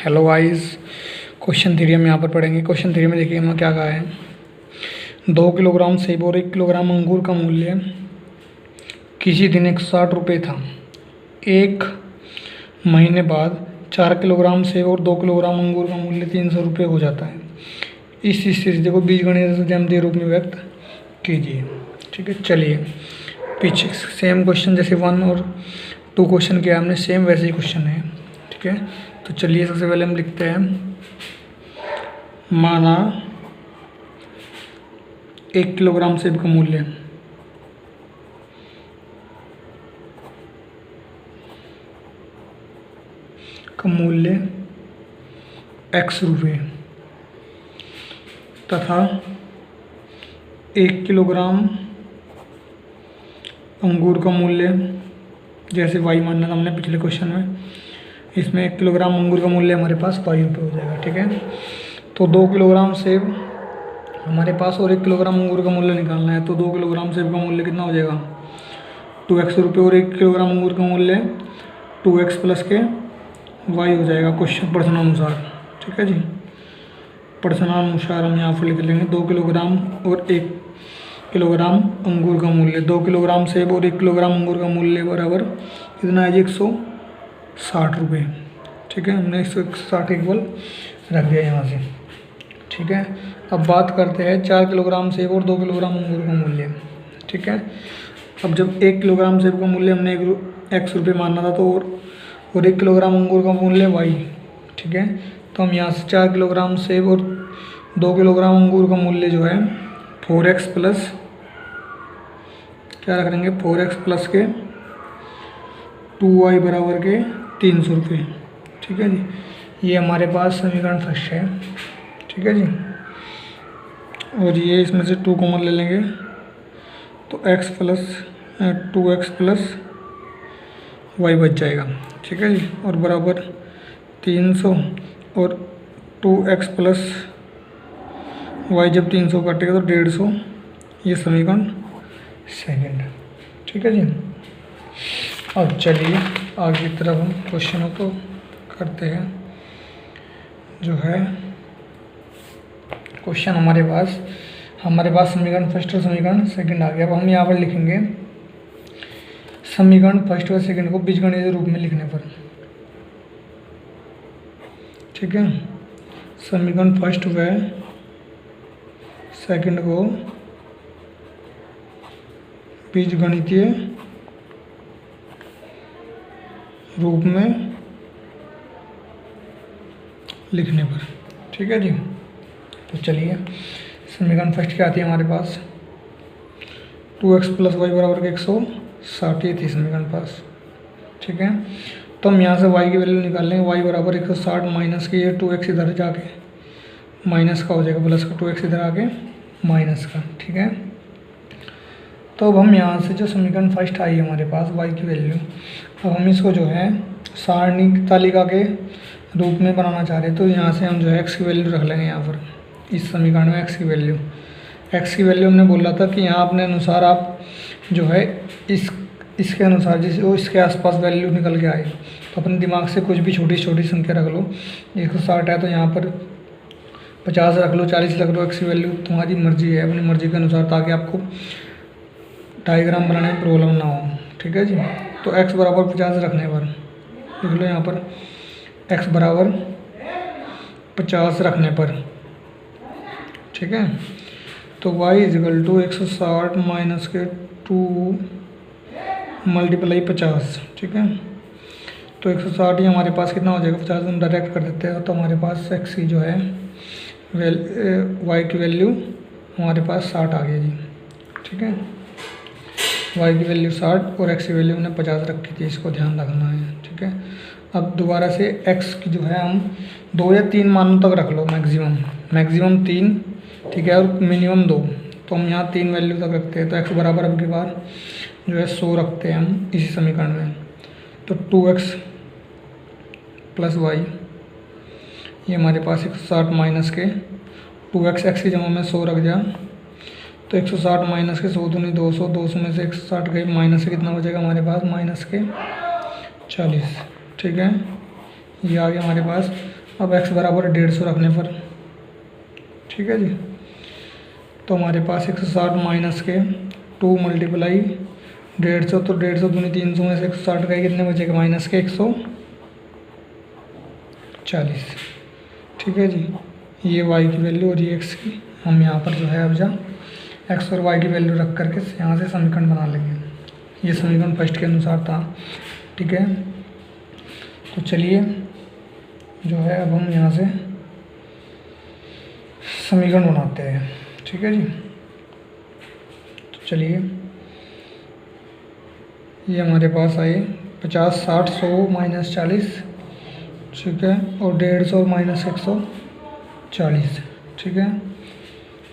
Hello guys, question three हम यहाँ पर पढ़ेंगे। क्वेश्चन थ्री में देखिए हमें क्या कहा है। 2 किलोग्राम सेब और 1 किलोग्राम अंगूर का मूल्य किसी दिन 160 रुपये था। 1 महीने बाद 4 किलोग्राम सेब और 2 किलोग्राम अंगूर का मूल्य 300 रुपये हो जाता है। इस स्थिति को बीजगणित ज्यामितीय रूप में व्यक्त कीजिए। ठीक है, चलिए पीछे सेम क्वेश्चन जैसे 1 और 2 क्वेश्चन किया हमने, सेम वैसे ही क्वेश्चन है। ठीक है, तो चलिए सबसे पहले हम लिखते हैं, माना 1 किलोग्राम सेब का मूल्य x रुपये तथा 1 किलोग्राम अंगूर का मूल्य जैसे y मानना था हमने पिछले क्वेश्चन में। इसमें 1 किलोग्राम अंगूर का मूल्य हमारे पास 5 रुपये हो जाएगा। ठीक है, तो 2 किलोग्राम सेब हमारे पास और 1 किलोग्राम अंगूर का मूल्य निकालना है। तो 2 किलोग्राम सेब का मूल्य कितना हो जाएगा, 2x रुपये, और 1 किलोग्राम अंगूर का मूल्य 2x प्लस के y हो जाएगा क्वेश्चन प्रश्नानुसार। ठीक है जी, प्रश्नानुसार हम यहाँ पर लिख लेंगे 2 किलोग्राम और 1 किलोग्राम अंगूर का मूल्य। 2 किलोग्राम सेब और 1 किलोग्राम अंगूर का मूल्य बराबर कितना है जी, 160 रुपये। ठीक है, हमने 160 इक्वल रख दिया यहाँ से। ठीक है, अब बात करते हैं 4 किलोग्राम सेब और 2 किलोग्राम अंगूर का मूल्य। ठीक है, अब जब 1 किलोग्राम सेब का मूल्य हमने x रुपये मानना था, तो और 1 किलोग्राम अंगूर का मूल्य y। ठीक है, तो हम यहाँ से 4 किलोग्राम सेब और 2 किलोग्राम अंगूर का मूल्य जो है 4x प्लस क्या रख देंगे, 4x प्लस के 2y बराबर के 300 रुपये। ठीक है जी, ये हमारे पास समीकरण फर्स्ट है। ठीक है जी, और ये इसमें से 2 कॉमन ले लेंगे तो x plus 2x plus y बच जाएगा। ठीक है जी, और बराबर 300 और 2x प्लस y जब 300 काटेगा तो 150। ये समीकरण सेकंड। ठीक है जी, अब चलिए आगे की तरफ हम क्वेश्चनों को करते हैं। जो है क्वेश्चन हमारे पास समीकरण फर्स्ट और समीकरण सेकंड आ गया। अब हम यहाँ पर लिखेंगे समीकरण फर्स्ट और सेकंड को बीजगणितीय रूप में लिखने पर। ठीक है, समीकरण फर्स्ट व सेकंड को बीजगणितीय रूप में लिखने पर। ठीक है जी, तो चलिए समीकरण फर्स्ट क्या आती है हमारे पास, 2x प्लस वाई बराबर के 160 थी समीकरण पास। ठीक है, तो हम यहाँ से y की वैल्यू निकाल लेंगे। y बराबर 160 माइनस के, ये 2x इधर जाके माइनस का हो जाएगा, प्लस का 2x इधर आके माइनस का। ठीक है, तो अब हम यहाँ से जो समीकरण फर्स्ट आई है हमारे पास y की वैल्यू, अब हम इसको जो है सारणी तालिका के रूप में बनाना चाह रहे हैं। तो यहाँ से हम जो है x की वैल्यू रख लेंगे यहाँ पर, इस समीकरण में x की वैल्यू हमने बोला था कि यहाँ अपने अनुसार आप जो है इसके अनुसार जिस वो इसके आसपास वैल्यू निकल के आए, तो अपने दिमाग से कुछ भी छोटी छोटी संख्या रख लो। 160 है तो यहाँ पर 50 रख लो, 40 रख लो, x की वैल्यू तुम्हारी मर्जी है, अपनी मर्जी के अनुसार, ताकि आपको डायग्राम बनाने में प्रॉब्लम ना हो। ठीक है जी, तो x बराबर 50 रखने पर लिख लो यहाँ पर, x बराबर 50 रखने पर। ठीक है, तो y इजिकल टू 160 माइनस के 2 मल्टीप्लाई 50। ठीक है, तो 160 ही हमारे पास कितना हो जाएगा, 50 हम डायरेक्ट कर देते हैं, तो हमारे पास x की जो है y की वैल्यू हमारे पास 60 आ गई जी। ठीक है, y की वैल्यू 60 और x की वैल्यू हमने 50 रखी थी, इसको ध्यान रखना है। ठीक है, अब दोबारा से x की जो है हम 2 या 3 मानों तक रख लो, मैक्सिमम 3। ठीक है, और मिनिमम 2, तो हम यहाँ 3 वैल्यू तक रखते हैं। तो x बराबर अब की बार जो है 100 रखते हैं हम इसी समीकरण में। तो 2x प्लस y, ये हमारे पास 160 माइनस के 2x, x की जगह में 100 रख दिया, तो 160 माइनस के 100 दूनी 200, 200 में से 160 गए, माइनस से कितना बचेगा हमारे पास, माइनस के 40। ठीक है, ये आ गया हमारे पास अब x बराबर 150 रखने पर, ठीक है जी, तो हमारे पास 160 माइनस के 2 मल्टीप्लाई 150, तो 150 दूनी 300 में से 160 का कितने बचेगा माइनस के 140, ठीक है जी। ये y की वैल्यू और ये x की, हम यहाँ पर जो है अब x और y की वैल्यू रख करके यहाँ से समीकरण बना लेंगे। ये समीकरण फर्स्ट के अनुसार था, ठीक है। तो चलिए जो है अब हम यहाँ से समीकरण बनाते हैं, ठीक है जी। तो चलिए ये हमारे पास आए 50, 60, 100 माइनस 40, ठीक है, और 150 और माइनस 140, ठीक है।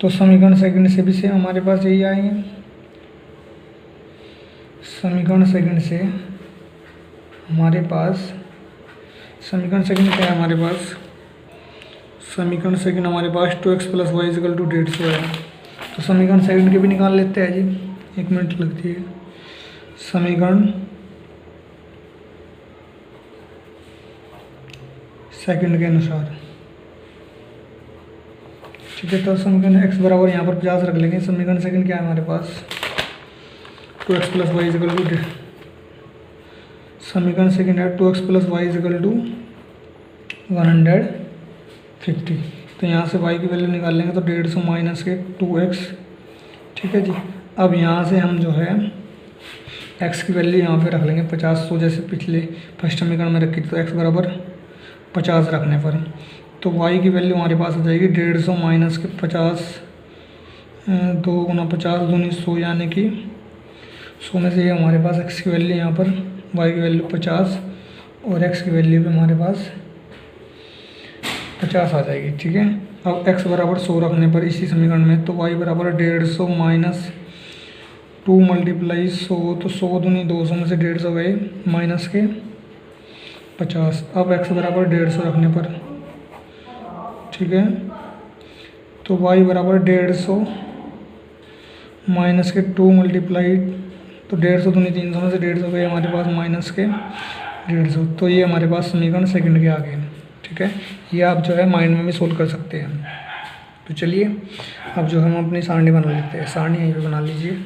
तो समीकरण सेकंड से भी सेम हमारे पास यही आएंगे। समीकरण सेकंड से हमारे पास, समीकरण सेकंड क्या है हमारे पास, समीकरण सेकंड हमारे पास 2x + y = 150 है। तो समीकरण सेकंड के भी निकाल लेते हैं जी, 1 मिनट लगती है। समीकरण सेकंड के अनुसार, ठीक है। तो समीकरण x बराबर यहाँ पर 50 रख लेंगे। समीकरण सेकंड क्या है हमारे पास, 2x + y = समीकरण सेकंड है 2x + y = 150। तो यहाँ से y की वैल्यू निकाल लेंगे तो 150 माइनस के 2x, ठीक है जी। अब यहाँ से हम जो है x की वैल्यू यहाँ पे रख लेंगे 50, तो जैसे पिछले फर्स्ट समीकरण में रखी थी। तो x बराबर 50 रखने पर तो y की वैल्यू हमारे पास आ जाएगी 150 माइनस के 50, 2 × 50 दूनी 100, यानी कि 100 में से ये हमारे पास x की वैल्यू यहाँ पर, y की वैल्यू 50 और x की वैल्यू भी हमारे पास 50 आ जाएगी, ठीक है। अब x बराबर 100 रखने पर इसी समीकरण में, तो y बराबर 150 माइनस 2 मल्टीप्लाई 100, तो 100 दूनी 200 में से 150 गए माइनस के 50। अब x बराबर 150 रखने पर, ठीक है, तो y बराबर 150 माइनस के 2 मल्टीप्लाई, तो 150 दूनी 300 में से 150 गए हमारे पास माइनस के 150। तो ये हमारे पास समीकरण सेकंड के आ गए, ठीक है। ये आप जो है माइंड में भी सोल्व कर सकते हैं। तो चलिए अब जो हम अपनी सारणी बना लेते हैं। सारणी यहीं पे बना लीजिए।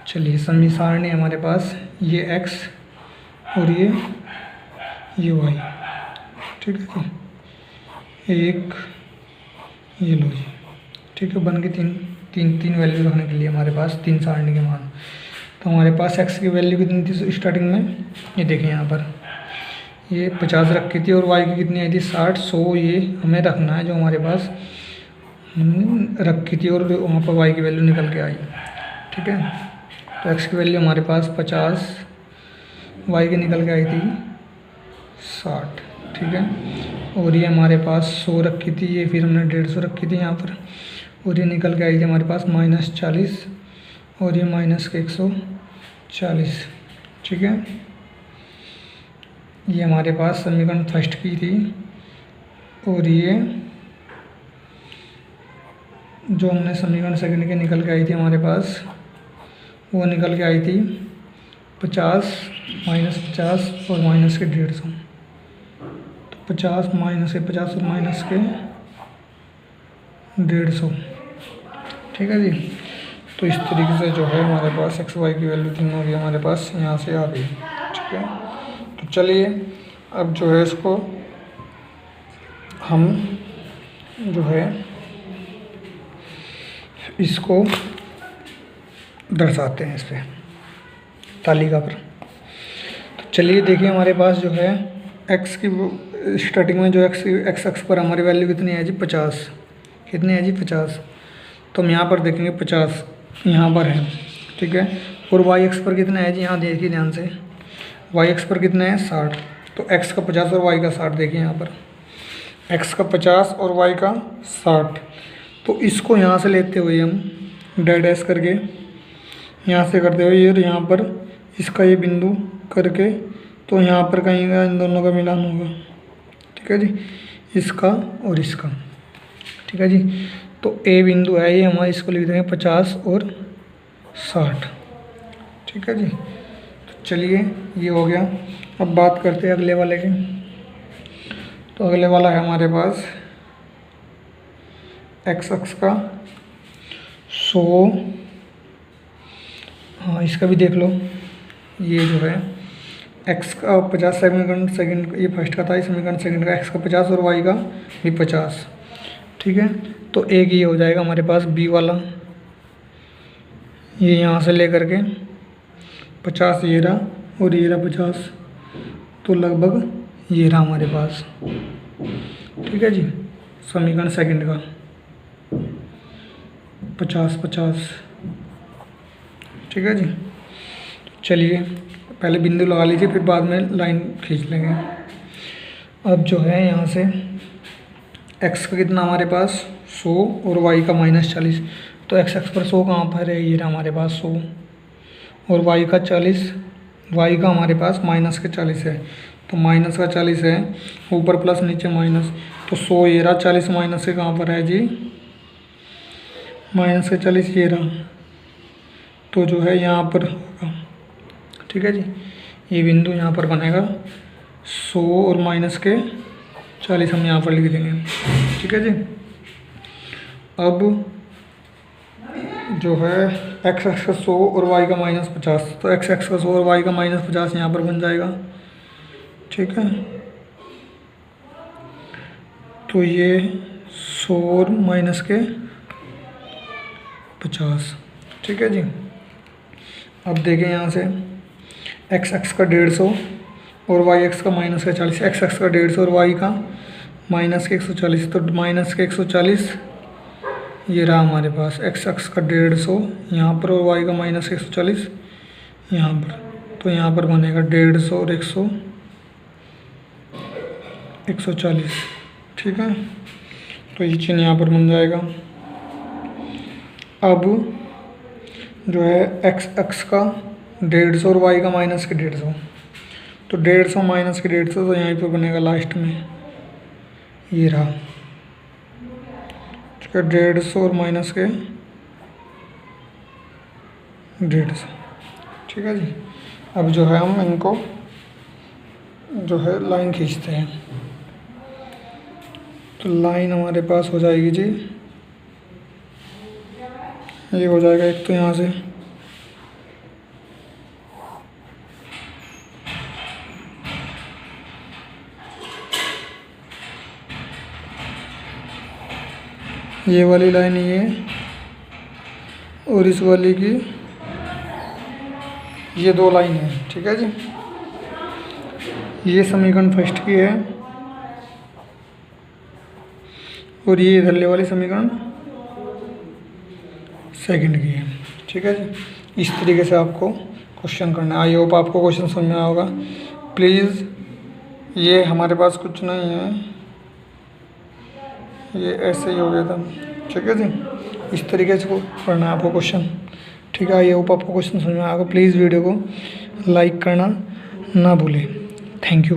चलिए समी सारणी हमारे पास ये x और ये y, ठीक है जी, एक ये लो जी, ठीक है। बन के तीन वैल्यू रखने के लिए हमारे पास 3 सारणी के मान। तो हमारे पास x की वैल्यू कितनी थी स्टार्टिंग में, ये देखें यहाँ पर ये 50 रखी थी, और y की कितनी आई थी 60, 100, ये हमें रखना है जो हमारे पास रखी थी, और वहाँ पर y की वैल्यू निकल के आई, ठीक है। तो x की वैल्यू हमारे पास 50, y की निकल के आई थी 60, ठीक है। और ये हमारे पास 100 रखी थी, ये फिर हमने 150 रखी थी यहाँ पर, और ये निकल के आई थी हमारे पास -40, और ये माइनस के 140, ठीक है। ये हमारे पास समीकरण फर्स्ट की थी, और ये जो हमने समीकरण सेकंड के निकल के आई थी हमारे पास, वो निकल के आई थी 50 माइनस 50 और माइनस के 150। तो 50 माइनस के 50 और माइनस के 150, ठीक है जी। तो इस तरीके से जो है हमारे पास x y की वैल्यू तीनों की हमारे पास यहाँ से आ गई, ठीक है। तो चलिए अब जो है इसको हम जो है इसको दर्शाते हैं इस पर तालिका पर। तो चलिए देखिए हमारे पास जो है x की स्टार्टिंग में जो x अक्ष पर हमारी वैल्यू कितनी है जी 50, कितनी है जी 50। तो हम यहाँ पर देखेंगे 50 यहाँ पर है, ठीक है। और y अक्ष पर कितना है जी, यहाँ देखिए ध्यान से, y अक्ष पर कितना है 60। तो x का 50 और y का 60, देखिए यहाँ पर x का 50 और y का 60। तो इसको यहाँ से लेते हुए हम डैश करके यहाँ से करते हुए ये यहाँ पर इसका ये बिंदु करके, तो यहाँ पर कहीं का इन दोनों का मिलान होगा, ठीक है जी, इसका और इसका, ठीक है जी। तो ए बिंदु है ये हमारे, इसको लिख देंगे 50 और 60, ठीक है जी। तो चलिए ये हो गया। अब बात करते हैं अगले वाले की। तो अगले वाला है हमारे पास एक्स अक्ष का 100। हाँ, इसका भी देख लो। ये जो है एक्स का 50 समीकरण सेकंड, ये फर्स्ट का था, इस समीकरण सेकंड का एक्स का 50 और वाई का भी 50। ठीक है, तो एक ये हो जाएगा हमारे पास बी वाला, ये यहाँ से लेकर के 50 ये रहा और ये रहा 50, तो लगभग ये रहा हमारे पास। ठीक है जी, समीकरण सेकंड का 50-50। ठीक है जी, चलिए पहले बिंदु लगा लीजिए, फिर बाद में लाइन खींच लेंगे। अब जो है यहाँ से x का कितना हमारे पास 100 और y का -40, तो x अक्ष पर 100 कहाँ पर है, ये रहा हमारे पास 100 और y का 40, y का हमारे पास -40 है, तो -40 है, ऊपर प्लस नीचे माइनस, तो 100 ये रहा, 40 माइनस से कहाँ पर है जी, -40 ये रहा, तो जो है यहाँ पर होगा। ठीक है जी, ये बिंदु यहाँ पर बनेगा 100 और -40 हम यहाँ पर लिख देंगे। ठीक है जी, अब जो है x अक्ष का 100 और y का -50, तो x अक्ष का 100 और y का -50 यहाँ पर बन जाएगा। ठीक है, तो ये 100 और -50। ठीक है जी, अब देखें यहाँ से x अक्ष का 150 और y अक्ष का -40, x अक्ष का 150 और y का -140, तो -140 ये रहा हमारे पास, x अक्ष का 150 यहाँ पर और y का -140 यहाँ पर, तो यहाँ पर बनेगा 150 और 140। ठीक है, तो ये चिन्ह यहाँ पर बन जाएगा। अब जो है x अक्ष का 150 और y का -150, तो 150 -150 तो यहीं पर बनेगा लास्ट में, ये रहा। ठीक है, 150 और -150। ठीक है जी, अब जो है हम इनको जो है लाइन खींचते हैं, तो लाइन हमारे पास हो जाएगी जी, ये हो जाएगा एक तो यहाँ से ये वाली लाइन ये और इस वाली की ये दो लाइन है। ठीक है जी, ये समीकरण फर्स्ट की है और ये इधरले वाली समीकरण सेकंड की है। ठीक है जी, इस तरीके से आपको क्वेश्चन करना है। आई होप आपको क्वेश्चन समझ में आया होगा। प्लीज़, ये हमारे पास कुछ नहीं है, ये ऐसे ही हो गया था। ठीक है जी, इस तरीके से पढ़ना है आपको क्वेश्चन। ठीक है, आई होप आपको क्वेश्चन समझ में आएगा। प्लीज़ वीडियो को लाइक करना ना भूलें। Thank you.